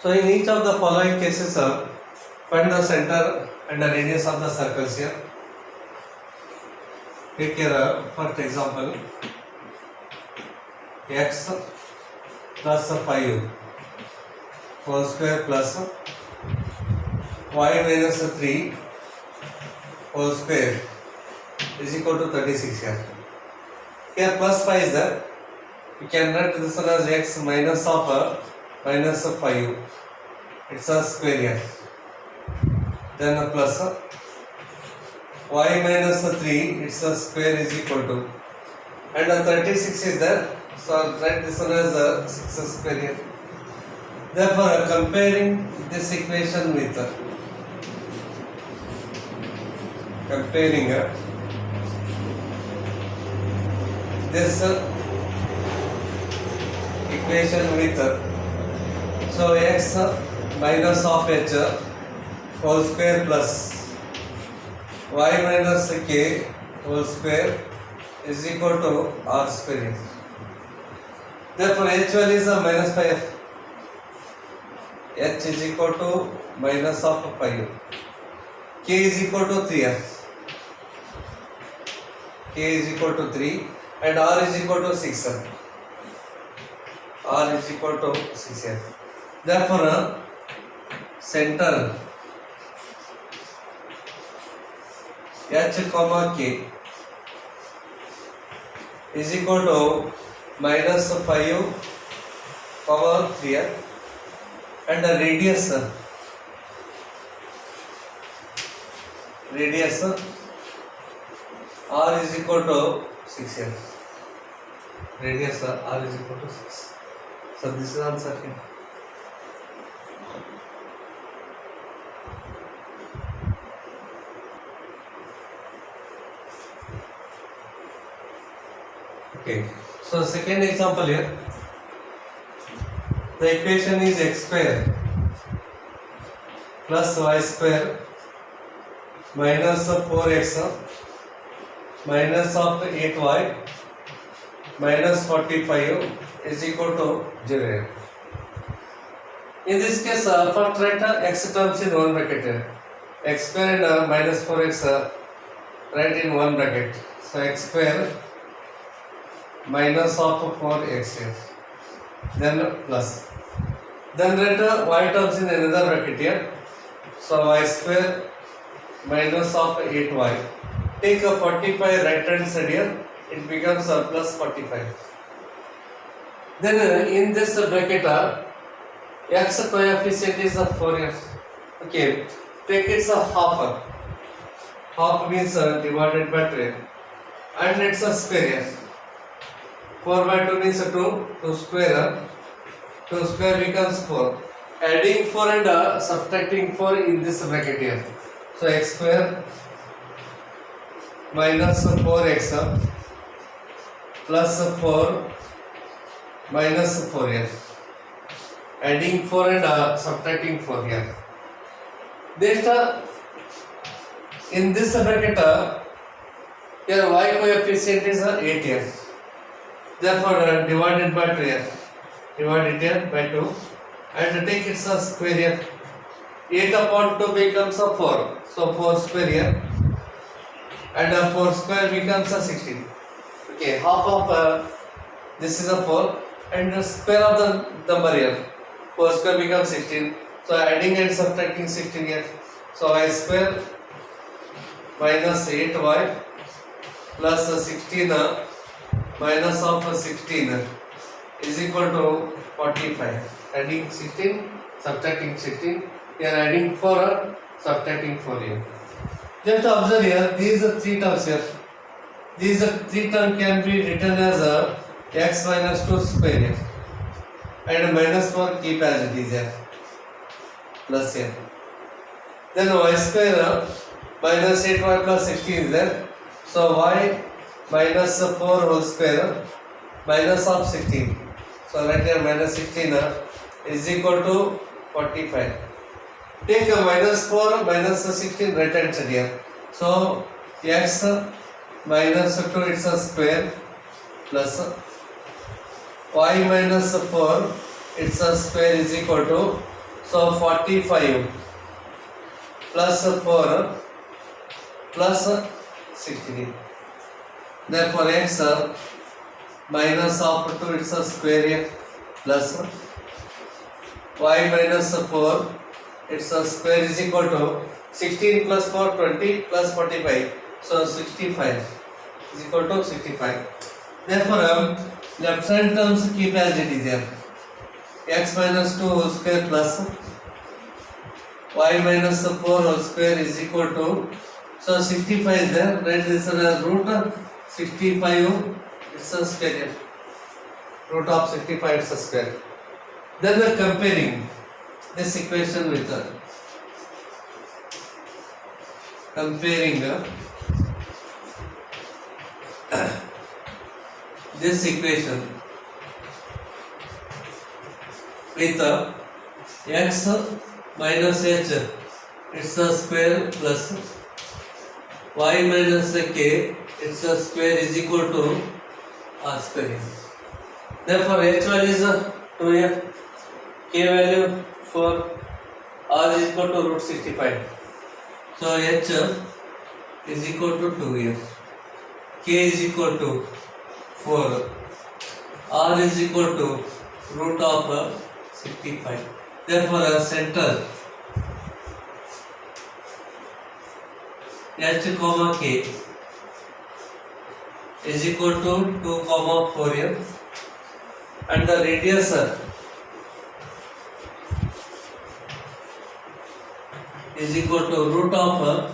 So in each of the following cases, find the center and the radius of the circles here. Take care, first example, x plus 5 whole square plus y minus 3 whole square is equal to 36 here. Here plus 5 is there. You can write this one as x minus of minus 5. It's a square here. Then plus y minus 3, it's a square is equal to, and 36 is there. So I'll write this one as 6 square here. Therefore, comparing this equation with this equation with so x minus of h whole square plus y minus k whole square is equal to r square. Therefore, h value is minus 5. H is equal to minus of 5. K is equal to 3. K is equal to 3 and R is equal to 6. R is equal to 6. Therefore, center H comma K is equal to minus 5 comma 3 and the radius R is equal to 6 here. Radius R is equal to 6. So this is answer here. Okay. So second example here. The equation is x square plus y square minus 4x minus of 8y minus 45 is equal to 0. In this case, first write x terms in one bracket. X square and minus 4x write in one bracket. So x square minus of 4x here. Then plus. Then write y terms in another bracket here. So y square minus of 8y. Take a 45 right hand side here. It becomes a plus 45. Then in this bracket x coefficient is 4 here. Okay. Take it's a half. Half means divided by 2. And it's a square here. 4 by 2 means 2. 2 square. 2 square becomes 4. Adding 4 and subtracting 4 in this bracket here. So x square minus 4x plus 4 minus 4 here. Adding 4 and subtracting 4 here. Then in this bracket here y coefficient is 8 here. Therefore, divided by 2 here. Divide it here by 2 and take its a square here. 8 upon 2 becomes a 4. So 4 square here. And 4 square becomes a 16. Okay, half of this is a 4 and the square of the number here. 4 square becomes 16. So adding and subtracting 16 here. So y square minus 8y plus 16 minus of 16 is equal to 45. Adding 16, subtracting 16. We are adding 4, subtracting 4 here. Just observe here, these are 3 terms here. These 3 terms can be written as x minus 2 square here. And minus 4 keep as it is here. Plus here. Then y square minus 8y plus 16 is there. So y minus 4 whole square minus of 16. So right here minus 16 is equal to 45. Take a minus 4 minus 16 right hand side here. So x minus 2 it's a square plus y minus 4 it's a square is equal to, So 45 plus 4 plus 16. Therefore x minus of 2 it's a square here plus y minus 4 it's a square is equal to 16 plus 4 20 plus 45. So 65 is equal to 65. Therefore left hand terms keep as it is here. X minus 2 whole square plus y minus 4 whole square is equal to, so 65 is there, write this as root 65 it's a square, root of 65 it's a square. Then we are comparing this equation with comparing this equation with x minus h it's a square plus y minus k it's a square is equal to r square. Therefore h value is 2 here, k value 4, r is equal to root 65. So h is equal to 2 here, k is equal to 4, r is equal to root of 65. Therefore center h comma k is equal to 2 comma 4 here, and the radius is equal to root of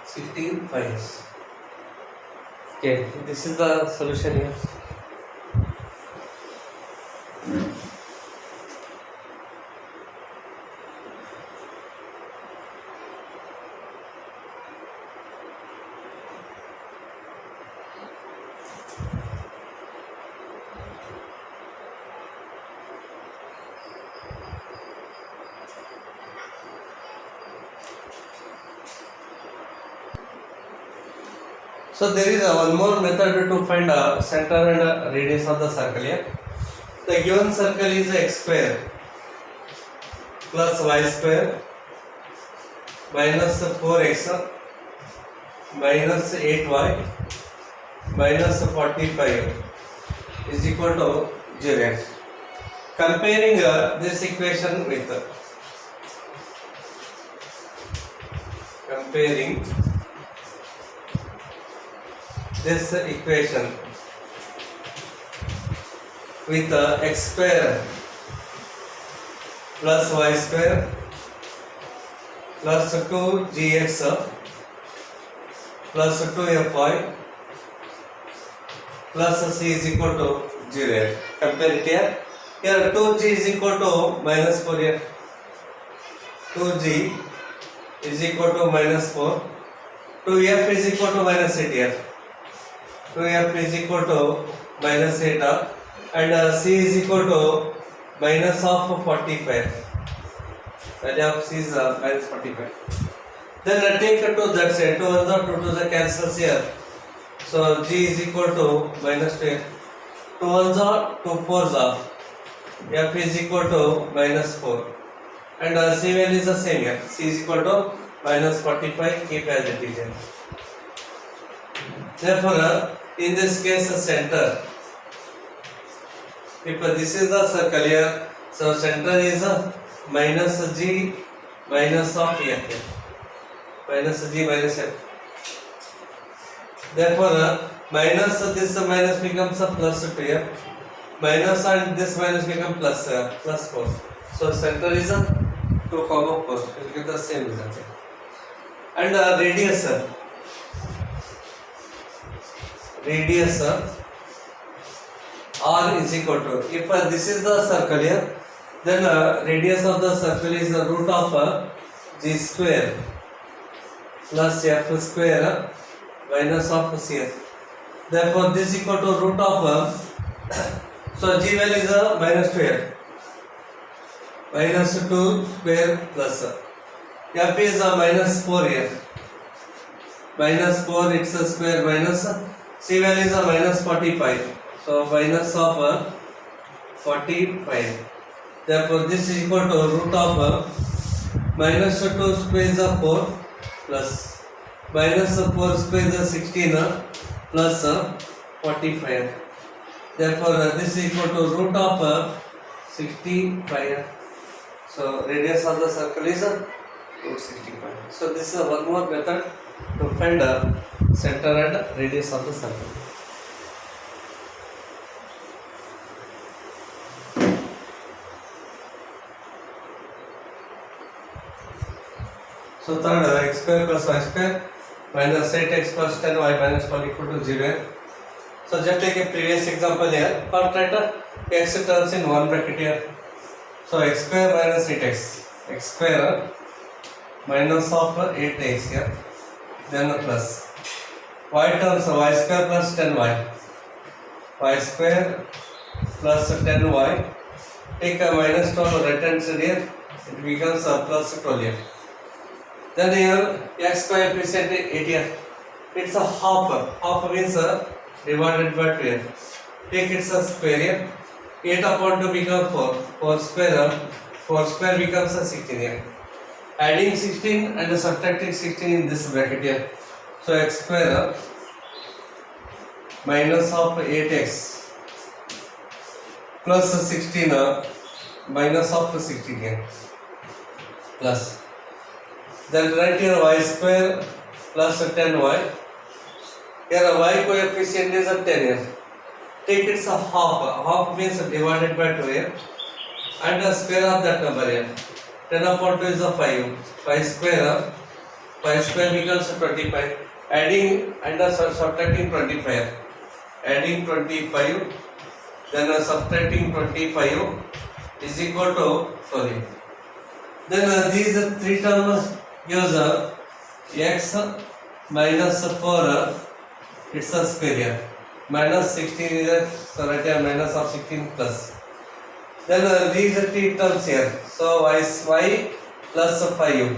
65. Okay, this is the solution here. So there is one more method to find center and radius of the circle here. The given circle is x square plus y square minus 4x minus 8y minus 45 is equal to 0. Comparing this equation with this equation with x square plus y square plus 2gx plus 2fy plus c is equal to 0. Compare it here. Here 2g is equal to minus 4 here. 2g is equal to minus 4. 2f is equal to minus 8 here. 2f is equal to minus 8 and c is equal to minus of 45. Value of c is minus 45. Then take to that side. 2 1s are 2 2s are cancels here. So g is equal to minus 2. 2 1s are 2 4s are. F is equal to minus 4. And c value is the same here. C is equal to minus 45. Keep as it is here. Therefore, in this case, center. If this is the circle here, so center is minus g minus of f here. Minus g minus f. Therefore, minus this minus becomes a plus 2 here. Minus and this minus become plus 4. So center is 2 comma 4. You get the same result. And radius r is equal to, if this is the circle here, then radius of the circle is the root of g square plus f square minus of c. Therefore this is equal to root of so g value is minus 2 here. Minus 2 square plus f is minus 4 here. Minus 4 it's a square minus c value is minus 45. So minus of 45. Therefore, this is equal to root of minus 2 square is 4 plus minus 4 square is 16 plus 45. Therefore, this is equal to root of 65. So, radius of the circle is root 65. So, this is one more method to find the center and radius of the circle. So third, x square plus y square minus 8x plus 10y minus 1 equal to 0. So just take a previous example here. First write x terms in one bracket here. So x square minus 8x. X square minus of 8x here. Then plus y terms y square plus 10y. Y square plus 10y. Take a minus 12 right hand side here. It becomes a plus 12 here. Then here x coefficient 8 here. It's a half. Half means divided by 2 here. Take its a square here. 8 upon 2 becomes 4. 4 square. 4 square becomes a 16 here. Adding 16 and subtracting 16 in this bracket here. So x square minus of 8x plus 16 minus of 16 here. Plus. Then write here y square plus 10y. Here y coefficient is 10 here. Take its a half. Half means divided by 2 here. And the square of that number here. 10 upon 2 is a 5. 5 square. 5 square becomes 25. Adding and subtracting 25. Adding 25. Then subtracting 25 is equal to, sorry. Then these three terms gives x minus 4, it's a square here. Minus 16 is so right here minus of 16 plus. Then these three terms here. So y plus 5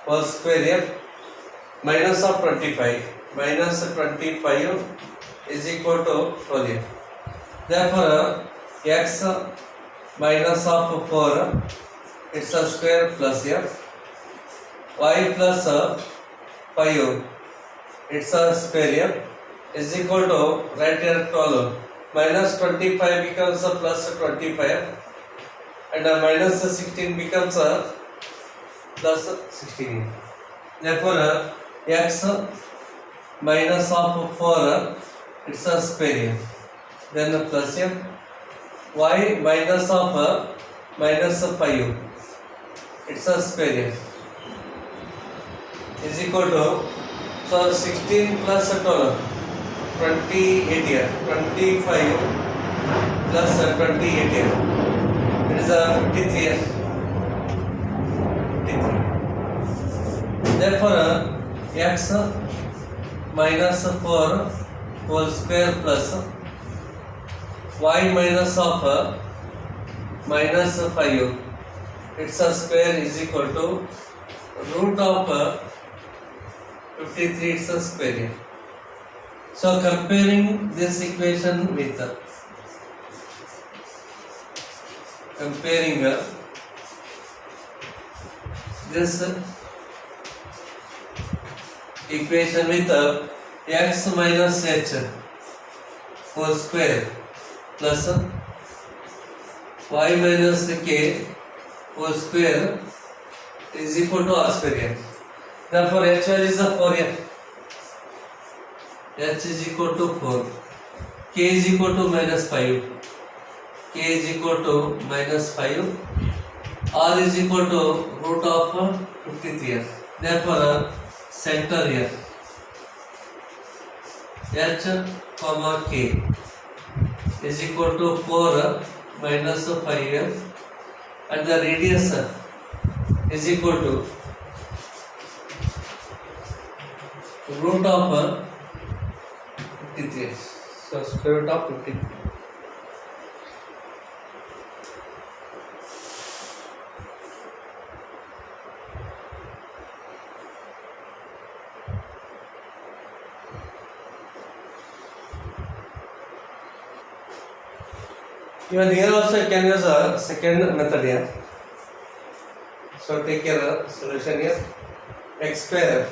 whole square here minus of 25. Minus 25 is equal to 12 here. Therefore, x minus of 4, it's a square plus here. Y plus 5, it's a square here, is equal to right here 12. Minus 25 becomes a plus 25 and a minus 16 becomes a plus 16. Therefore, x minus of 4, it's a square here. Then plus here. Y minus of minus 5, it's a square here. Is equal to, so 16 plus 12, 28 here, 25 plus 28 here, it is a 53 here, 53. Therefore, x minus 4 whole square plus y minus of minus 5, it's a square is equal to root of 53, it's a square here. So comparing this equation with comparing this equation with x minus h whole square plus y minus k whole square is equal to r square here. Therefore, h value is a 4 here. H is equal to 4. K is equal to minus 5. K is equal to minus 5. R is equal to root of 53 here. Therefore, center here. H comma K is equal to 4 minus 5 here. And the radius is equal to root of 53. So square root of 53. Even here also you can use a second method here. So take your solution here. X square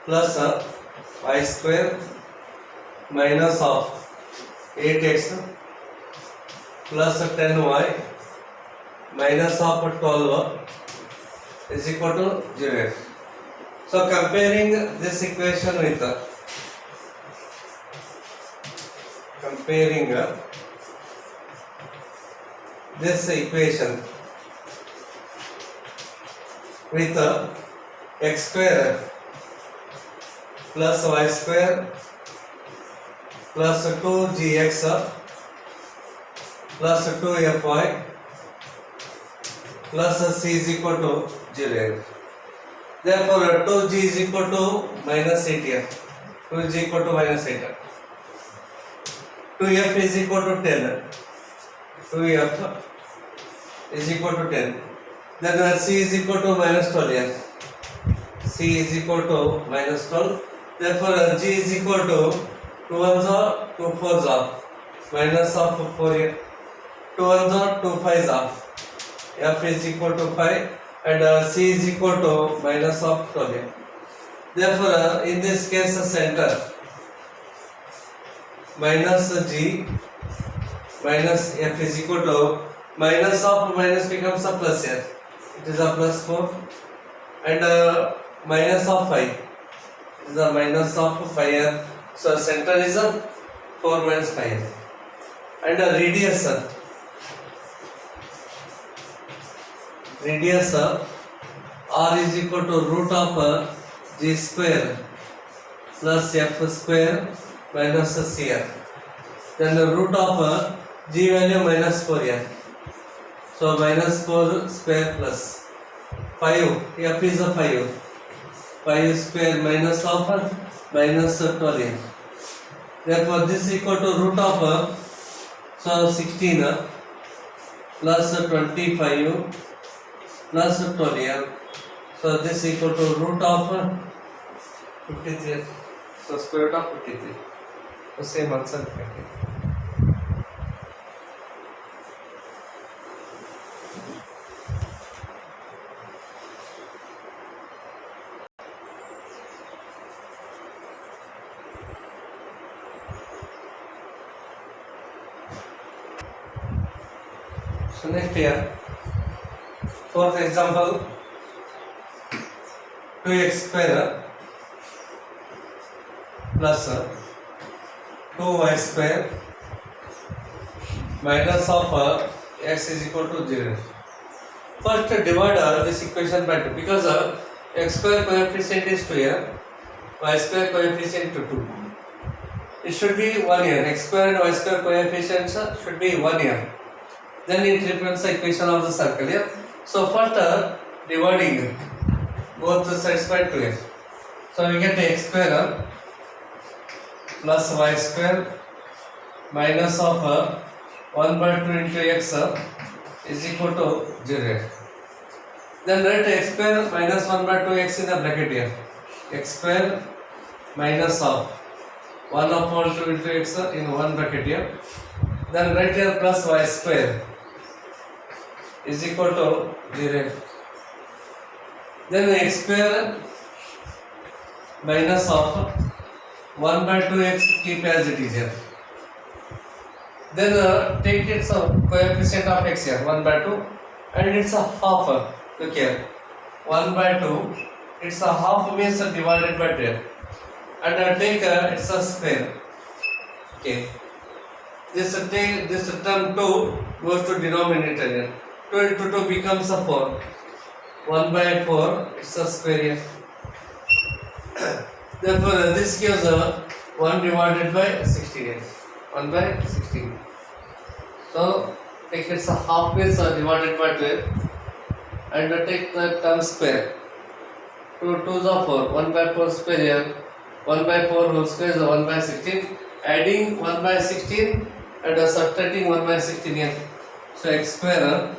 plus y square minus of 8x plus 10y minus of 12 is equal to 0. So comparing this equation with this equation with x square plus y square plus 2gx plus 2fy plus c is equal to 0. Therefore 2g is equal to minus 8 here. 2g is equal to minus 8. 2f is equal to 10. 2f is equal to 10. Then c is equal to minus 12 here. C is equal to minus 12. Therefore g is equal to 2 ones are 2 fours are minus of 4 here. 2 ones are 2 5s are. F is equal to 5 and c is equal to minus of 12 here. Therefore in this case the center minus g minus f is equal to minus of minus becomes a plus here. It is a plus 4 and minus of 5. It is a minus of 5 here. So center is a 4 minus 5 here. And radius r is equal to root of g square plus f square minus c here. Then the root of g value minus 4 here. So minus 4 square plus 5. F is a 5. 5 square minus of minus 12 here. Therefore this is equal to root of 16 plus 25 plus 12 here. So this is equal to root of 53. So square root of 53. So same answer. So next here, fourth example, 2x square plus 2y square minus of x is equal to 0. First divide this equation by 2 because x square coefficient is 2 here, y square coefficient to 2. It should be 1 here. X square and y square coefficients should be 1 here. Then it represents the equation of the circle here. So first dividing both sides by 2 here. So we get x square plus y square minus of 1 by 2 into x is equal to 0. Then write x square minus 1 by 2x in the bracket here. X square minus of 1 upon 2 into x in one bracket here. Then write here plus y square is equal to 0. Then x square minus of 1 by 2x keep as it is here. Then take its coefficient of x here 1 by 2 and it's a half. Look here 1 by 2, it's a half means divided by 2 and take it's a square. Okay, this term 2 goes to denominator here. 2 into 2 becomes a 4. 1 by 4, it's a square here. Therefore, this gives 1 divided by 16 here. 1 by 16. So, take it's a half base divided by 12 and take the term square. 2 2s are 4. 1 by 4 square here. 1 by 4 whole square is 1 by 16. Adding 1 by 16 and subtracting 1 by 16 here. So, x square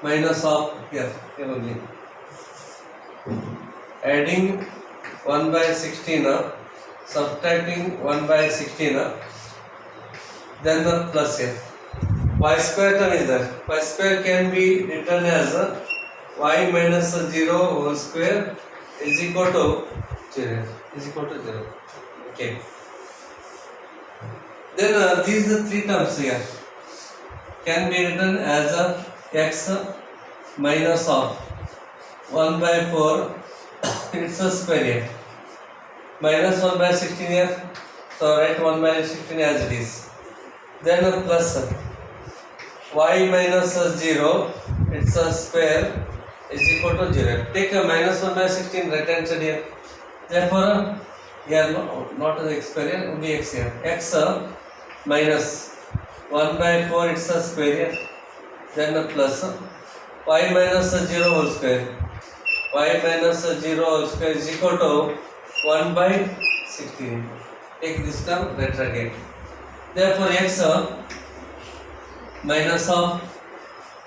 minus of here only. Adding 1 by 16, subtracting 1 by 16 then the plus here. Y square term is there. Y square can be written as y minus 0 whole square is equal to 0. Is equal to 0. Okay. Then these three terms here can be written as x minus of 1 by 4 it's a square here. Minus 1 by 16 here. So write 1 by 16 as it is. Then plus y minus 0 it's a square is equal to 0. Take a minus 1 by 16 right hand side here. Therefore here not the x square here, only x here. X minus 1 by 4 it's a square here. Then plus y minus 0 whole square. Y minus 0 whole square is equal to 1 by 16. Take this term, write again. Therefore x minus of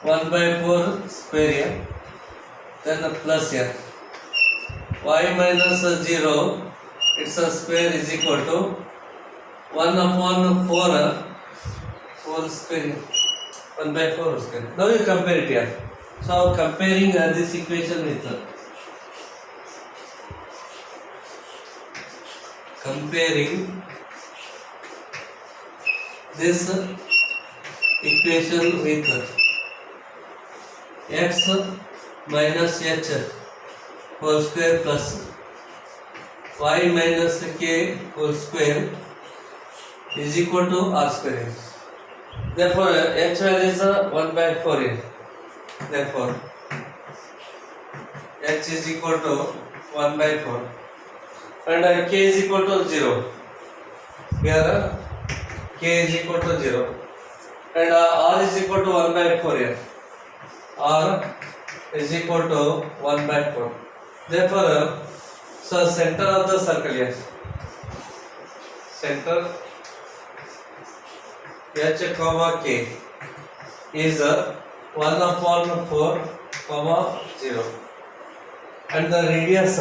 1 by 4 square here. Then the plus here. Y minus 0 it's a square is equal to 1 upon 4 whole square. 1 by 4 whole square. Now you compare it here. So comparing this equation with comparing this equation with x minus h whole square plus y minus k whole square is equal to r square. Therefore h value is 1 by 4 here. Therefore h is equal to 1 by 4 and k is equal to 0. Here k is equal to 0 and r is equal to 1 by 4 here. R is equal to 1 by 4. Therefore so center of the circle here. Center h comma k is 1 upon 4 comma 0 and the radius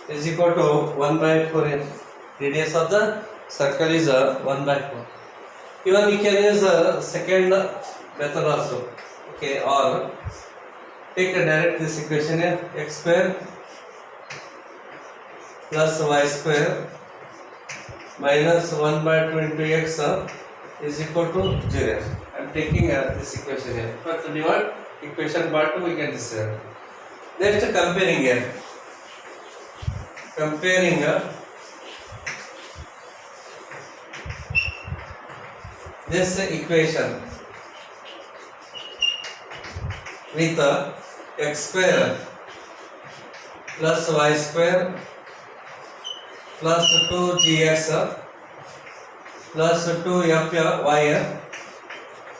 is equal to 1 by 4 here. Radius of the circle is 1 by 4. Even we can use a second method also. Okay, or take a direct this equation here. X square plus y square minus 1 by 2 into x is equal to 0. I am taking this equation here. But to divide equation part 2 we can decide. Next comparing here. Comparing this equation with x square plus y square plus 2gx plus 2fy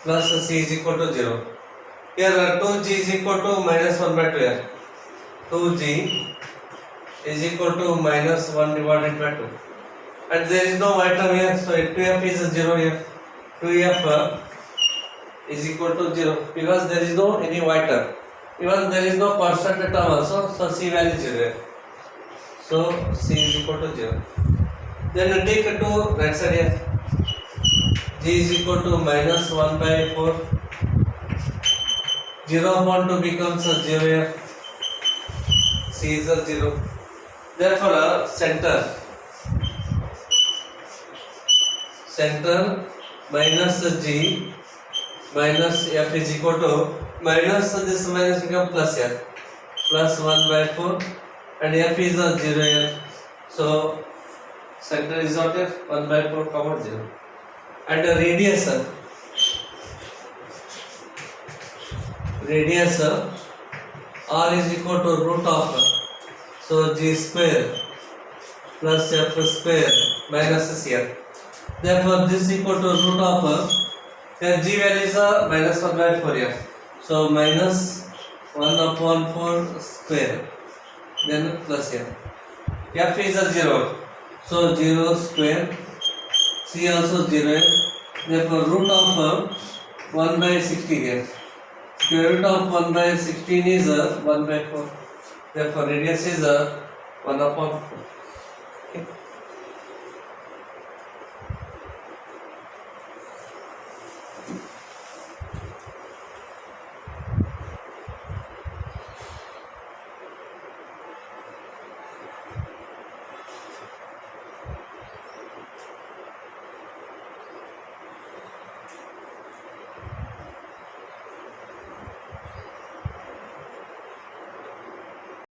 plus c is equal to 0. Here 2g is equal to minus 1 by 2 here. 2g is equal to minus 1 divided by 2 and there is no y term here, so 2f is 0 here. 2f is equal to 0 because there is no any y term. Even there is no constant term also, so c value is 0 here. So c is equal to 0. Then take it to right side here. G is equal to minus 1 by 4. 0 upon 2 becomes 0 here. C is 0. Therefore center minus g minus f is equal to minus this minus become plus here. Plus 1 by 4 and f is 0 here. So center is not here. 1 by 4 comma 0. And the radius r is equal to root of so g square plus f square minus c here. Therefore this is equal to root of here g value is minus 1 by 4 here. So minus 1 upon 4 square then plus here. F is 0. So 0 square. C also 0. Therefore root of 1 by 16 here. Square root of 1 by 16 is 1 by 4. Therefore radius is 1 upon 4.